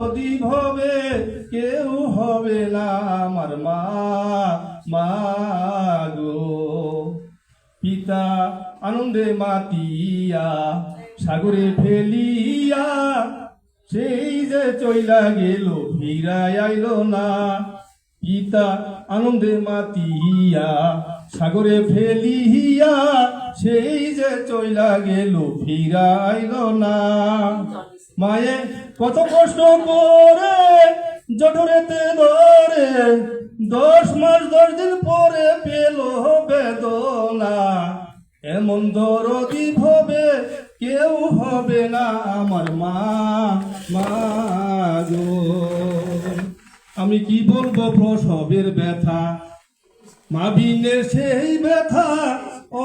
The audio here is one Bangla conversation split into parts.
যদি ভবে কেউ হবে না আমার মা, মা গো। পিতা আনন্দে মাতিয়া সাগরে ফেলিয়া, সেই যে চইলা গেল ফিরাই আইল না। পিতা আনন্দে মাতিয়া সাগরে ফেলিয়া, সেই যে চইলা গেল ফিরাইল না। মায়ে কত কষ্ট করে জঠরেতে ধরে, 10 মাস 10 দিন পরে পেল বেদনা। এমন দরদি ভবে কেউ হবে না আমার মা, মা গো। আমি কি বলবো প্রসবের ব্যথা, মা বিনে সেই ব্যথা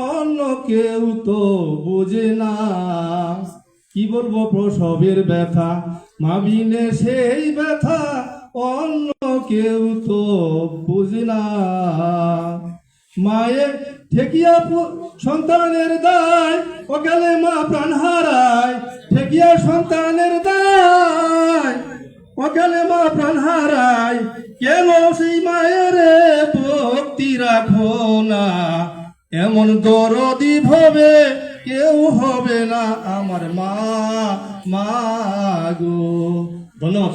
অন্য কেউ তো বোঝে না। কি বলবো প্রসবের ব্যথা, মা বিনে সেই ব্যথা অন্য কেউ তো বোঝে না। মায়ের ঠেকিয়া সন্তানের দায়, অকালে মা প্রাণ হারায়। ঠেকিয়া সন্তানের দায়, অকালে মা প্রাণ হারায়। কেন সেই মায়ের ভক্তি রাখো না? এমন দরদি ভবে কেউ হবে না আমার মা, মা গো। ধন্যবাদ।